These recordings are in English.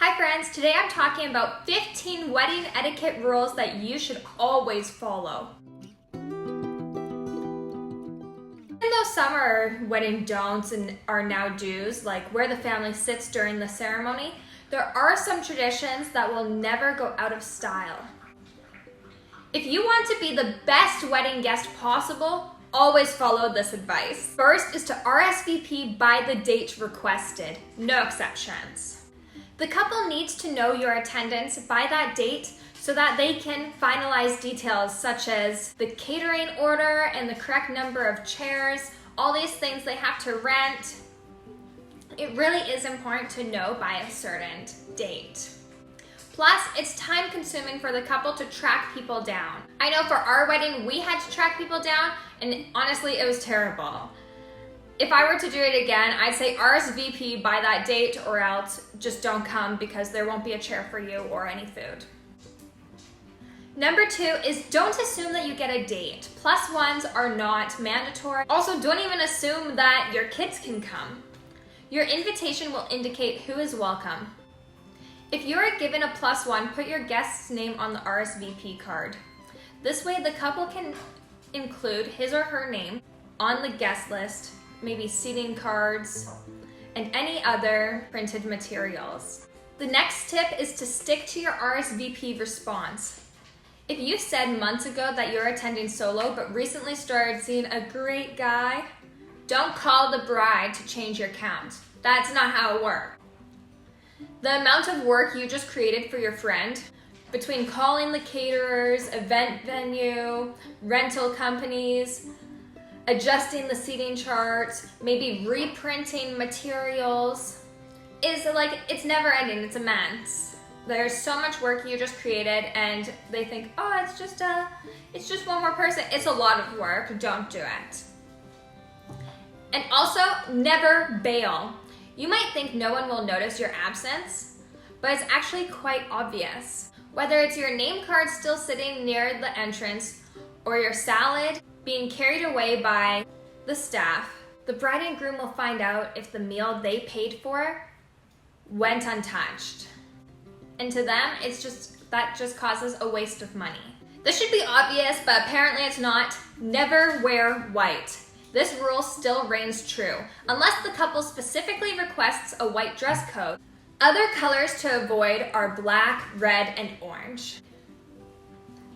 Hi friends, today I'm talking about 15 wedding etiquette rules that you should always follow. Even though some are wedding don'ts and are now do's, like where the family sits during the ceremony, there are some traditions that will never go out of style. If you want to be the best wedding guest possible, always follow this advice. First is to RSVP by the date requested, no exceptions. The couple needs to know your attendance by that date so that they can finalize details such as the catering order and the correct number of chairs, all these things they have to rent. It really is important to know by a certain date. Plus, it's time consuming for the couple to track people down. I know for our wedding, we had to track people down, and honestly, it was terrible. If I were to do it again, I'd say RSVP by that date or else just don't come because there won't be a chair for you or any food. Number 2 is don't assume that you get a date. Plus ones are not mandatory. Also, don't even assume that your kids can come. Your invitation will indicate who is welcome. If you are given a plus one, put your guest's name on the RSVP card. This way the couple can include his or her name on the guest list, maybe seating cards, and any other printed materials. The next tip is to stick to your RSVP response. If you said months ago that you're attending solo but recently started seeing a great guy, don't call the bride to change your count. That's not how it works. The amount of work you just created for your friend, between calling the caterers, event venue, rental companies, adjusting the seating charts, maybe reprinting materials, it's never ending, it's immense. There's so much work you just created and they think, oh, it's just one more person. It's a lot of work, don't do it. And also, never bail. You might think no one will notice your absence, but it's actually quite obvious. Whether it's your name card still sitting near the entrance or your salad being carried away by the staff, the bride and groom will find out if the meal they paid for went untouched. And to them, that just causes a waste of money. This should be obvious, but apparently it's not. Never wear white. This rule still reigns true, unless the couple specifically requests a white dress code. Other colors to avoid are black, red, and orange.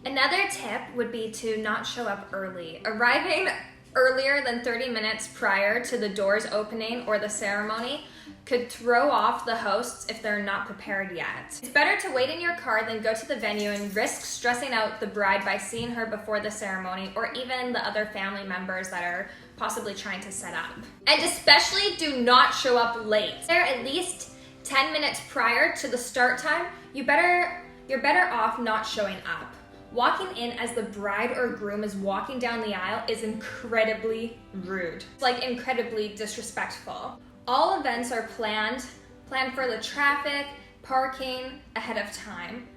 Another tip would be to not show up early. Arriving earlier than 30 minutes prior to the doors opening or the ceremony could throw off the hosts if they're not prepared yet. It's better to wait in your car than go to the venue and risk stressing out the bride by seeing her before the ceremony or even the other family members that are possibly trying to set up. And especially do not show up late. There at least 10 minutes prior to the start time, you're better off not showing up. Walking in as the bride or groom is walking down the aisle is incredibly rude. It's incredibly disrespectful. All events are planned for the traffic, parking ahead of time.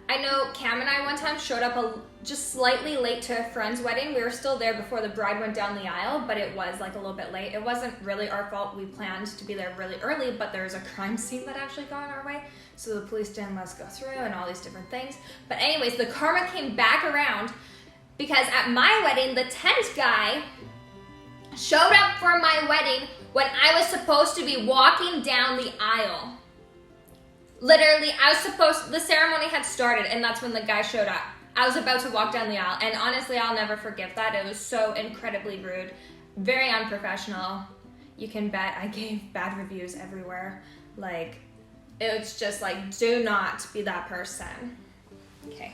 I know Cam and I one time showed up just slightly late to a friend's wedding. We were still there before the bride went down the aisle, but it was a little bit late. It wasn't really our fault. We planned to be there really early, but there was a crime scene that actually got our way. So the police didn't let us go through and all these different things. But anyways, the karma came back around because at my wedding, the tent guy showed up for my wedding when I was supposed to be walking down the aisle. Literally, the ceremony had started and that's when the guy showed up. I was about to walk down the aisle and honestly, I'll never forgive that. It was so incredibly rude, very unprofessional. You can bet I gave bad reviews everywhere. It's just do not be that person. Okay.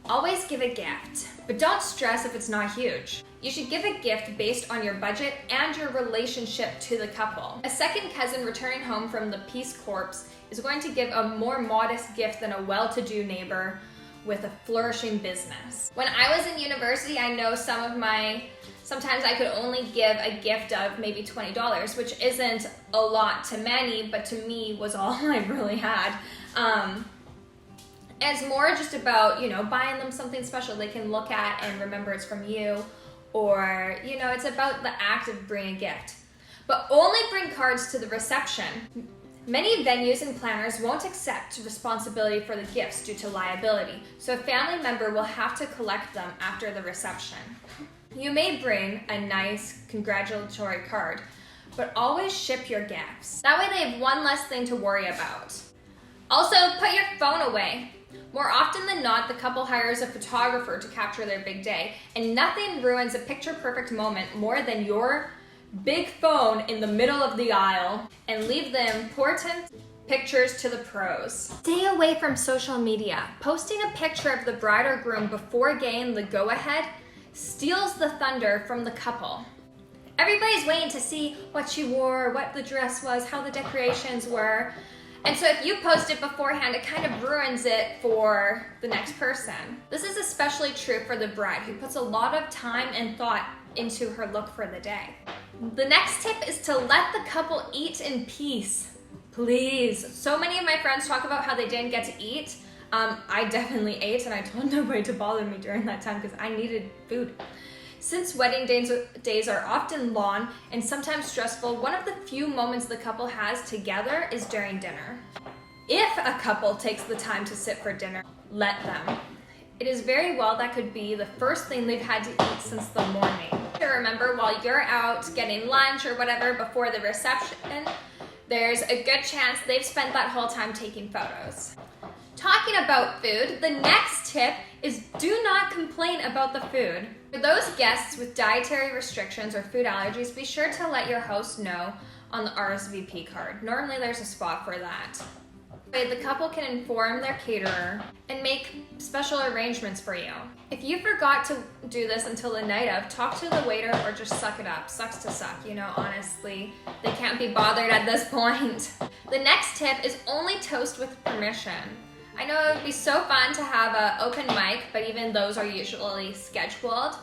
Always give a gift, but don't stress if it's not huge. You should give a gift based on your budget and your relationship to the couple. A second cousin returning home from the Peace Corps is going to give a more modest gift than a well-to-do neighbor with a flourishing business. When I was in university, I know sometimes I could only give a gift of maybe $20, which isn't a lot to many, but to me was all I really had. And it's more just about, buying them something special they can look at and remember it's from you, or, it's about the act of bringing a gift. But only bring cards to the reception. Many venues and planners won't accept responsibility for the gifts due to liability, so a family member will have to collect them after the reception. You may bring a nice congratulatory card, but always ship your gifts. That way they have one less thing to worry about. Also, put your phone away. More often than not, the couple hires a photographer to capture their big day, and nothing ruins a picture-perfect moment more than your big phone in the middle of the aisle, and leave the important pictures to the pros. Stay away from social media. Posting a picture of the bride or groom before getting the go-ahead steals the thunder from the couple. Everybody's waiting to see what she wore, what the dress was, how the decorations were. And so if you post it beforehand, it kind of ruins it for the next person. This is especially true for the bride, who puts a lot of time and thought into her look for the day. The next tip is to let the couple eat in peace. Please. So many of my friends talk about how they didn't get to eat. I definitely ate, and I told nobody to bother me during that time because I needed food. Since wedding days are often long and sometimes stressful, one of the few moments the couple has together is during dinner. If a couple takes the time to sit for dinner, let them. It is very well that could be the first thing they've had to eat since the morning. Remember, while you're out getting lunch or whatever before the reception, there's a good chance they've spent that whole time taking photos. Talking about food, the next tip is do not complain about the food. For those guests with dietary restrictions or food allergies, be sure to let your host know on the RSVP card. Normally there's a spot for that. The couple can inform their caterer and make special arrangements for you. If you forgot to do this until the night of, talk to the waiter or just suck it up. Sucks to suck, you know, honestly. They can't be bothered at this point. The next tip is only toast with permission. I know it would be so fun to have an open mic, but even those are usually scheduled.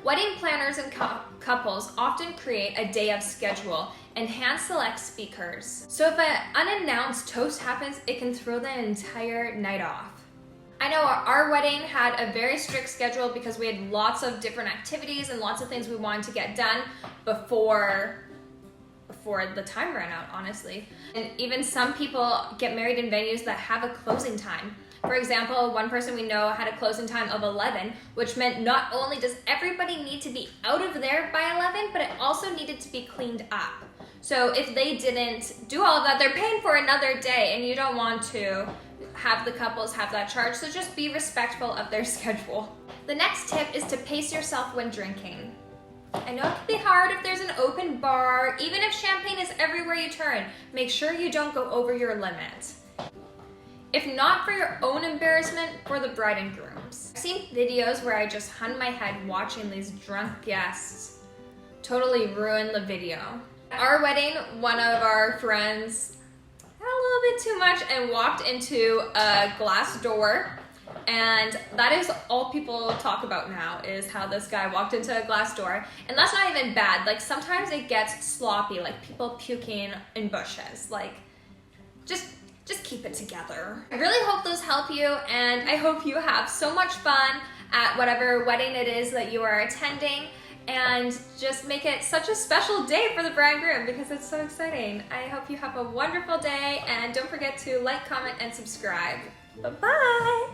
Wedding planners and couples often create a day of schedule and hand-select speakers. So if an unannounced toast happens, it can throw the entire night off. I know our wedding had a very strict schedule because we had lots of different activities and lots of things we wanted to get done before the time ran out, honestly. And even some people get married in venues that have a closing time. For example, one person we know had a closing time of 11, which meant not only does everybody need to be out of there by 11, but it also needed to be cleaned up. So if they didn't do all of that, they're paying for another day, and you don't want to have the couples have that charge, so just be respectful of their schedule. The next tip is to pace yourself when drinking. I know it can be hard if there's an open bar, even if champagne is everywhere you turn. Make sure you don't go over your limit. If not for your own embarrassment, for the bride and grooms. I've seen videos where I just hung my head watching these drunk guests totally ruin the video. At our wedding, one of our friends had a little bit too much and walked into a glass door. And that is all people talk about now, is how this guy walked into a glass door. And that's not even bad. Like, sometimes it gets sloppy, like people puking in bushes. Like, just keep it together. I really hope those help you, and I hope you have so much fun at whatever wedding it is that you are attending, and just make it such a special day for the bride and groom because it's so exciting. I hope you have a wonderful day, and don't forget to like, comment, and subscribe. Bye-bye!